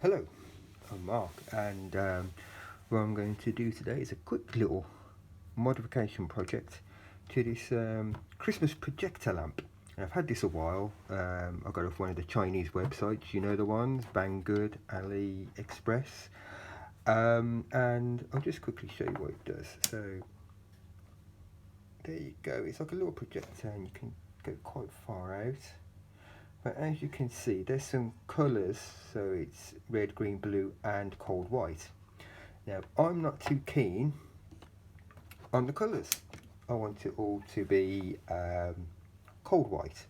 Hello, I'm Mark, and what I'm going to do today is a quick little modification project to this Christmas projector lamp. And I've had this a while. I got it off one of the Chinese websites, you know the ones, Banggood, AliExpress, and I'll just quickly show you what it does. So there you go. It's like a little projector, and you can go quite far out. But as you can see, there's some colours, so it's red, green, blue and cold white. Now I'm not too keen on the colours. I want it all to be cold white.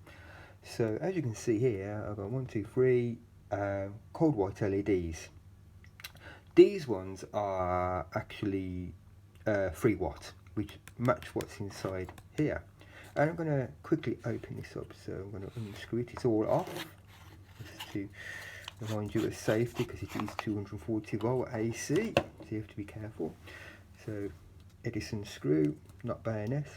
So as you can see here, I've got 1, 2, 3 cold white LEDs. These ones are actually 3 watt, which match what's inside here. And I'm going to quickly open this up, so I'm going to unscrew it. It's all off, just to remind you of safety, because it is 240 volt AC, so you have to be careful. So Edison screw, not bayonet.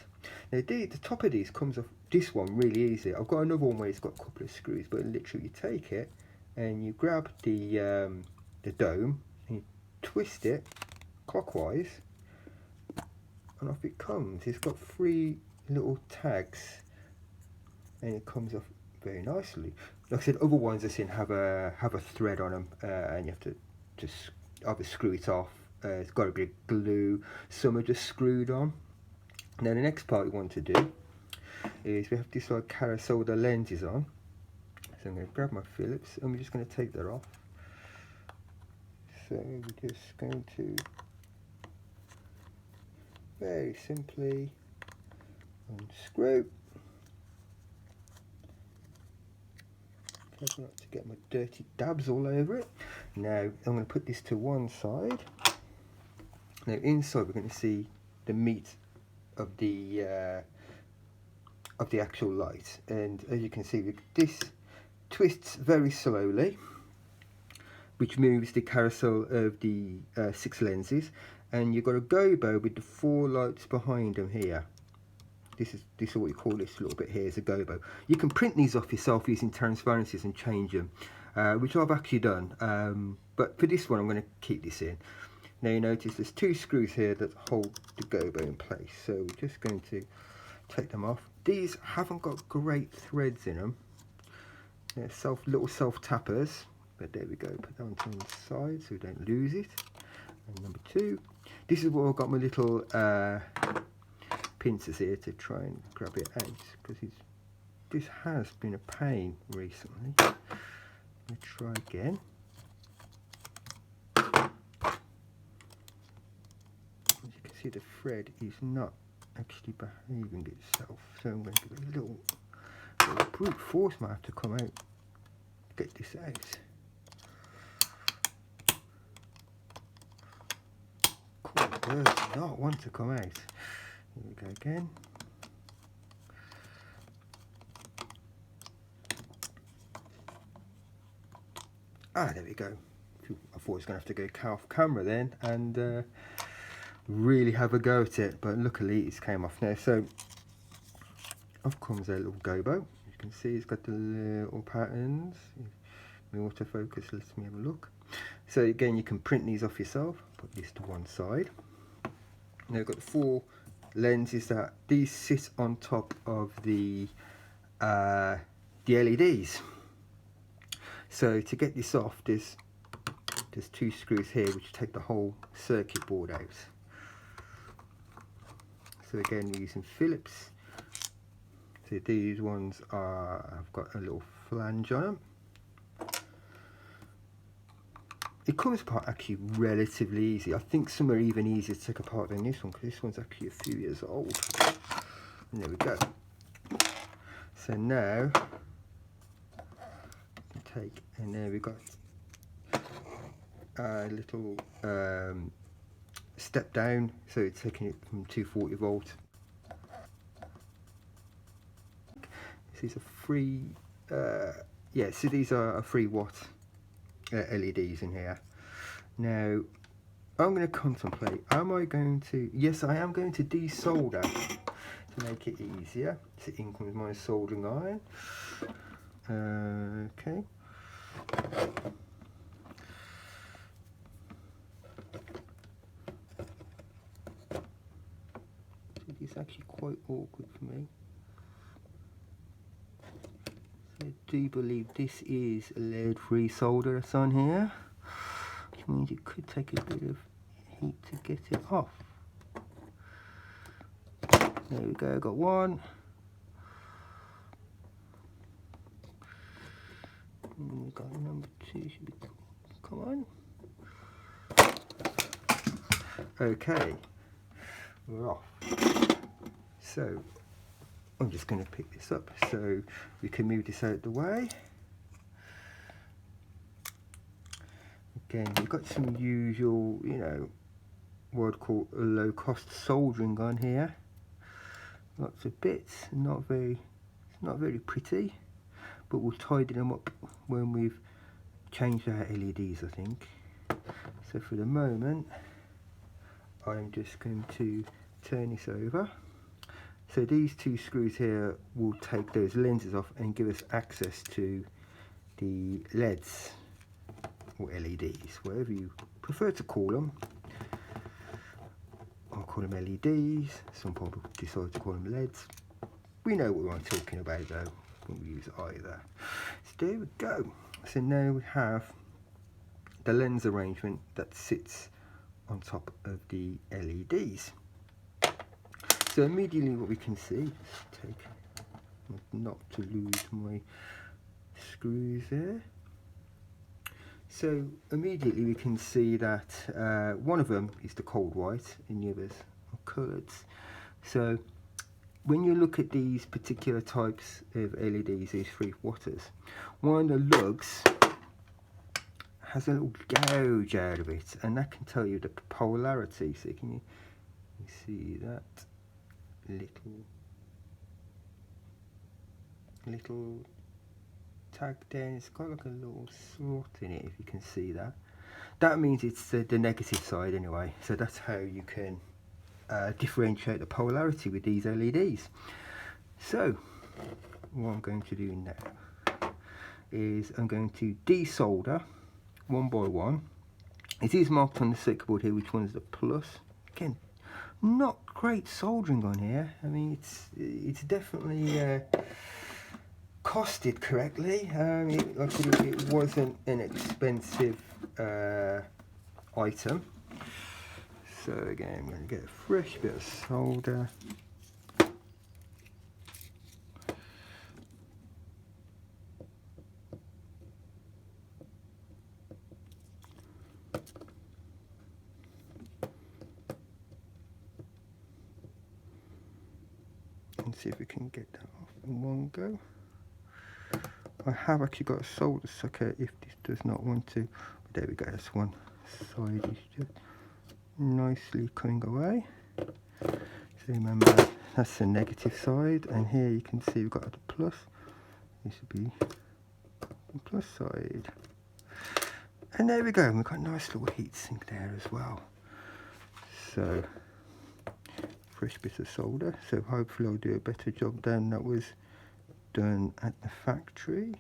Now the top of these comes off, this one really easy. I've got another one where it's got a couple of screws, but literally you take it and you grab the dome and you twist it clockwise, and off it comes. It's got 3 little tags and it comes off very nicely. Like I said, other ones I've seen have a thread on them, and you have to just either screw it off. It's got a bit of glue. Some are just screwed on. Now the next part we want to do is we have to decide carousel the lenses on. So I'm going to grab my Phillips and we're just going to take that off. So we're just going to very simply unscrew. Careful not to get my dirty dabs all over it. Now I'm going to put this to one side. Now inside we're going to see the meat of the actual light, and as you can see, this twists very slowly, which moves the carousel of the 6 lenses, and you've got a gobo with the 4 lights behind them here. This is what we call this little bit here is a gobo. You can print these off yourself using transparencies and change them, which I've actually done, but for this one I'm going to keep this in. Now you notice there's 2 screws here that hold the gobo in place, so we're just going to take them off. These haven't got great threads in them. They're little self tappers, but there we go. Put that onto the side so we don't lose it. And number 2, this is where I've got my little pincers here to try and grab it out, because this has been a pain recently. Let me try again. As you can see, the thread is not actually behaving itself, so I'm going to give it a little brute force might have to come out to get this out. Cool, it does not want to come out. Here we go again. There we go. I thought I was going to have to go off camera then and really have a go at it, but luckily it's came off now. So off comes a little gobo. You can see it's got the little patterns. My autofocus lets me have a look. So again, you can print these off yourself. Put this to one side. Now we've got the 4 lenses that these sit on top of the LEDs. So to get this off, there's 2 screws here which take the whole circuit board out. So again, we're using Phillips. So these ones have got a little flange on them. It comes apart actually relatively easy. I think some are even easier to take apart than this one, because this one's actually a few years old. And there we go. So now, and there we got a little step down, so it's taking it from 240 volt. These are 3, so these are a 3 watt LEDs in here. Now I'm going to contemplate, am I going to, yes I am going to desolder to make it easier. So in comes my soldering iron. Okay. is actually quite awkward for me. So I do believe this is a lead-free solder that's on here, which means it could take a bit of heat to get it off. There we go, got one. And we've got number 2, should be cool. Come on. Okay, we're off. So I'm just going to pick this up so we can move this out the way. Again, we've got some usual, you know, what I'd call a low cost soldering on here. Lots of bits, it's not very pretty, but we'll tidy them up when we've changed our LEDs, I think. So for the moment, I'm just going to turn this over. So these 2 screws here will take those lenses off and give us access to the LEDs or LEDs, whatever you prefer to call them. I'll call them LEDs, some people decide to call them LEDs. We know what I'm talking about though, when we use either. So there we go. So now we have the lens arrangement that sits on top of the LEDs. So immediately what we can see, let's take, not to lose my screws there. So immediately we can see that one of them is the cold white and the others are coloured. So when you look at these particular types of LEDs, these 3 watters, one of the lugs has a little gouge out of it, and that can tell you the polarity. So can you see that little tag there? It's got like a little slot in it, if you can see that. That means it's the negative side anyway. So that's how you can differentiate the polarity with these LEDs. So what I'm going to do now is I'm going to desolder one by one. It is marked on the circuit board here which one's the plus. Again, not great soldering on here. I mean, it's definitely costed correctly. It wasn't an expensive item. So again, I'm going to get a fresh bit of solder. And see if we can get that off in one go. I have actually got a solder sucker if this does not want to. But there we go, that's one side is just nicely coming away. So remember, that's the negative side, and here you can see we've got the plus. This would be the plus side. And there we go, we've got a nice little heat sink there as well. So fresh bit of solder, so hopefully I'll do a better job than that was done at the factory.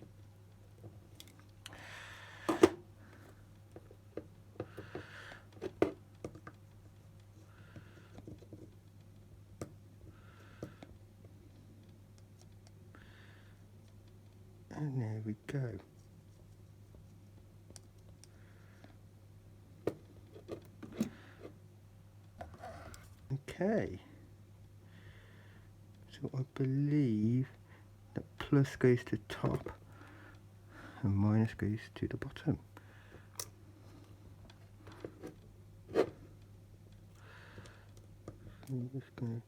And there we go. Okay, so I believe that plus goes to top and minus goes to the bottom. I'm just going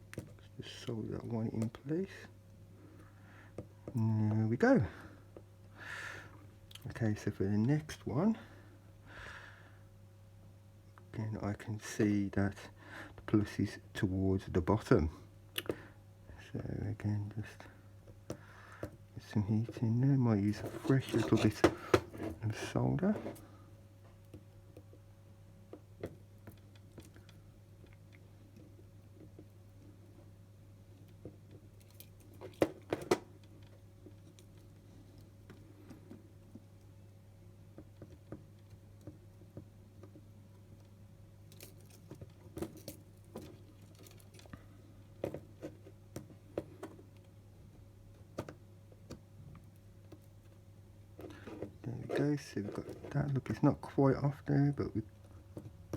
to just solder that one in place. And there we go. Okay, so for the next one, again I can see that the plus is towards the bottom. So again, just get some heat in there. Might use a fresh little bit of solder. go. So we've got that. Look, it's not quite off there, but with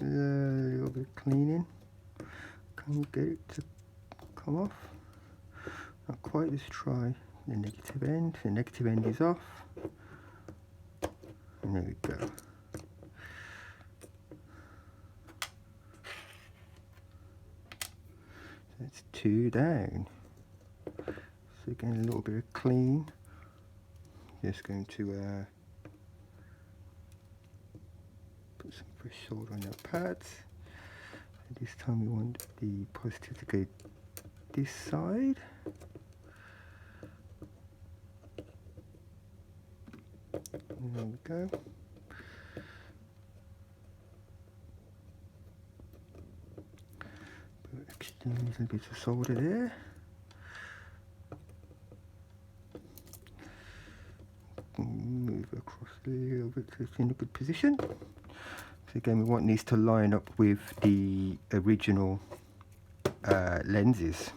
a little bit of cleaning, can we get it to come off? Not quite. Let's try the negative end. The negative end is off, and there we go. That's 2 down. So again, a little bit of clean. Just going to put some fresh solder on the pads. And this time we want the positive to go this side. And there we go. Put extra little bit of solder there. Move across a little bit so it's in a good position. So again, we want these to line up with the original lenses.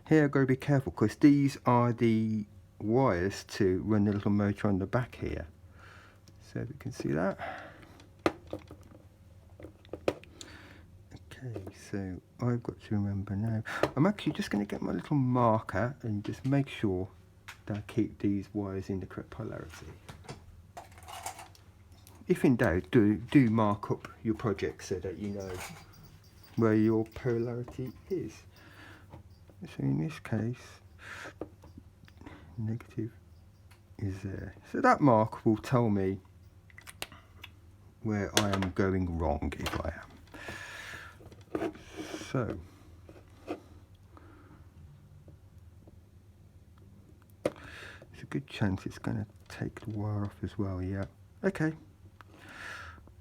Here I've got to be careful because these are the wires to run the little motor on the back here. So we can see that. Okay, so I've got to remember now. I'm actually just going to get my little marker and just make sure that I keep these wires in the correct polarity. If in doubt, do mark up your project so that you know where your polarity is. So in this case, negative is there. So that mark will tell me where I am going wrong, if I am. So there's a good chance it's going to take the wire off as well, yeah. Okay.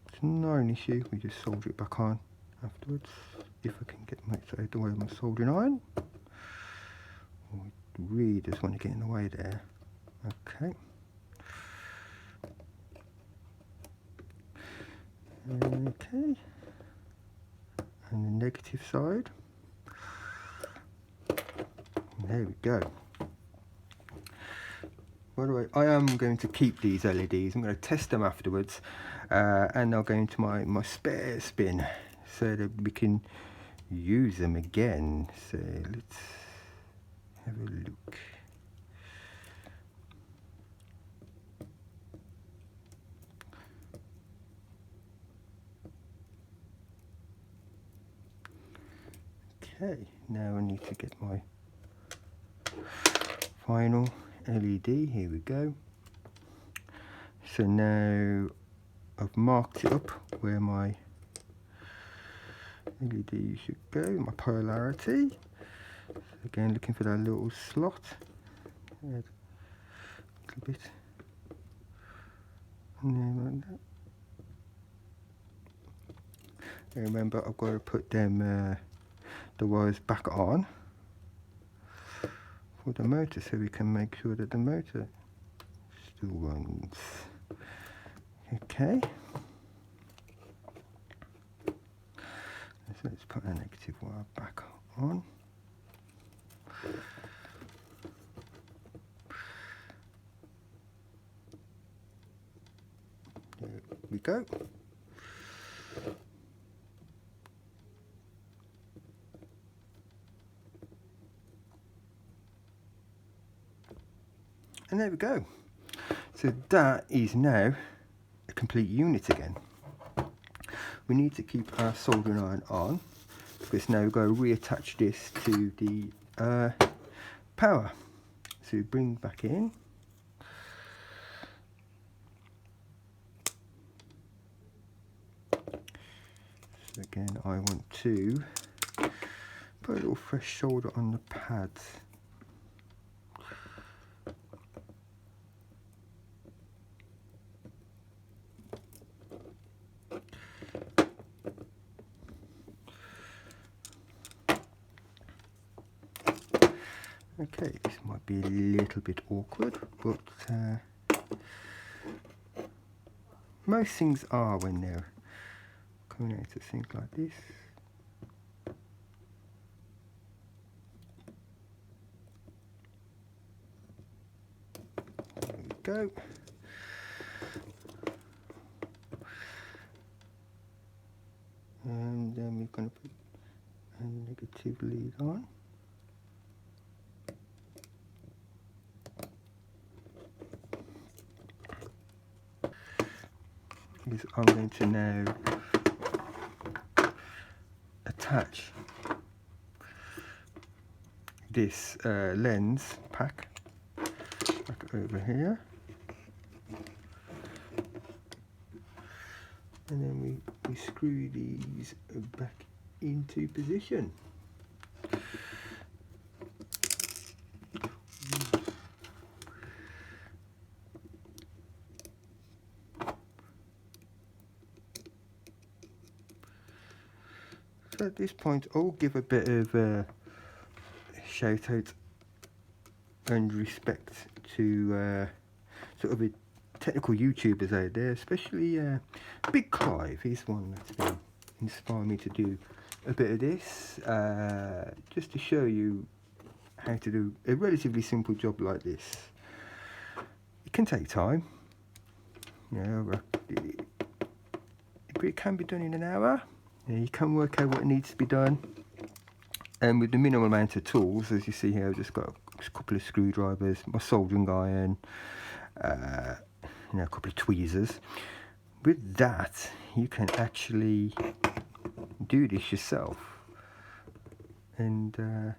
It's not an issue, we just solder it back on afterwards. If I can get my out the way of my soldering iron. Oh, it really does want to get in the way there. Okay. Okay. And the negative side. There we go. By the way, I am going to keep these LEDs. I'm going to test them afterwards, and they'll go into my spare spin so that we can use them again. So let's have a look. Okay, now I need to get my final LED. Here we go. So now I've marked it up where my LED should go, my polarity. So again, looking for that little slot. Add a little bit. And then like that. And remember, I've got to put them the wires back on for the motor so we can make sure that the motor still runs. Okay. So let's put a negative wire back on. There we go. And there we go. So that is now a complete unit again. We need to keep our soldering iron on because now we've got to reattach this to the power. So we bring back in. So again, I want to put a little fresh solder on the pads. Okay, this might be a little bit awkward, but most things are when they're coming out of things like this. There we go. and then we're going to put a negative lead on. Is I'm going to now attach this lens pack back over here, and then we screw these back into position. So at this point I'll give a bit of shout out and respect to sort of a technical YouTubers out there, especially Big Clive. He's one that's been inspired me to do a bit of this, just to show you how to do a relatively simple job like this. It can take time, you know, but it can be done in an hour. You can work out what needs to be done, and with the minimal amount of tools, as you see here, I've just got a couple of screwdrivers, my soldering iron, you know, a couple of tweezers. With that, you can actually do this yourself, and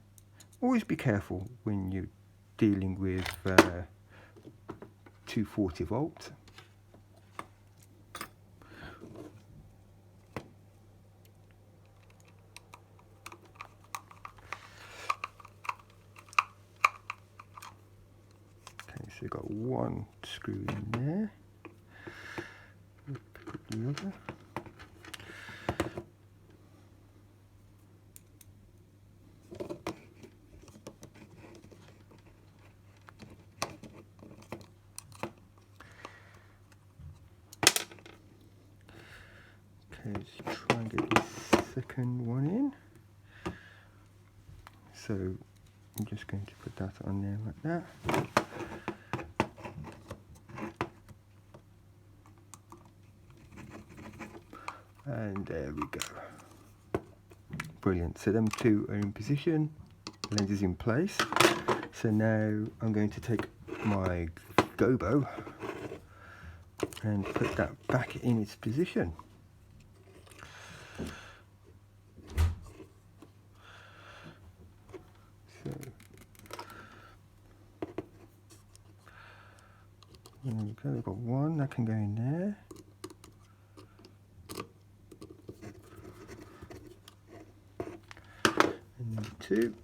always be careful when you're dealing with 240 volt. So you've got one screw in there, pick up the other. Okay, let's try and get this second one in. So I'm just going to put that on there like that. And there we go. Brilliant. So them two are in position, lens is in place. So now I'm going to take my gobo and put that back in its position. So there we go, we've got one that can go in there. And number two.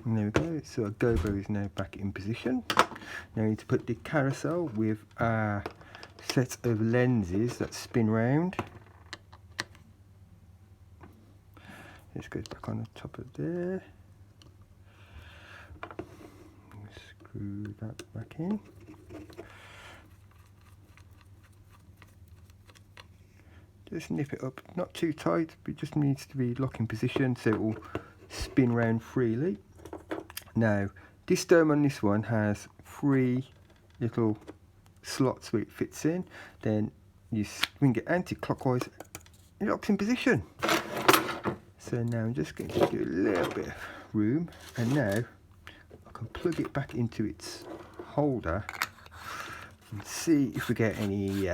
And there we go, so our gobo is now back in position. Now we need to put the carousel with our set of lenses that spin round. This goes back on the top of there. Screw that back in. Just nip it up, not too tight, but it just needs to be locked in position so it will spin round freely. Now, this dome on this one has 3 little slots where it fits in. Then you swing it anti-clockwise, it locks in position. So now I'm just going to give it a little bit of room, and now I can plug it back into its holder and see if we get any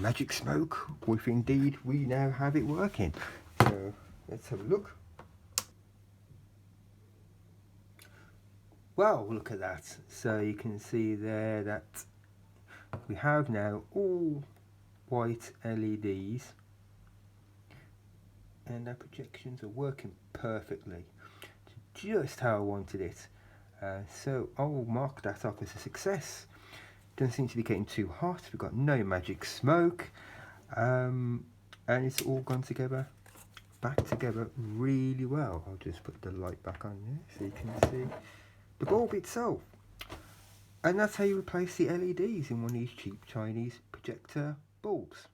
magic smoke, or if indeed we now have it working. So let's have a look. Well, look at that. So you can see there that we have now all white LEDs, and our projections are working perfectly, just how I wanted it. So I will mark that up as a success. Doesn't seem to be getting too hot. We've got no magic smoke, and it's all gone together, back together really well. I'll just put the light back on there so you can see the bulb itself. And that's how you replace the LEDs in one of these cheap Chinese projector bulbs.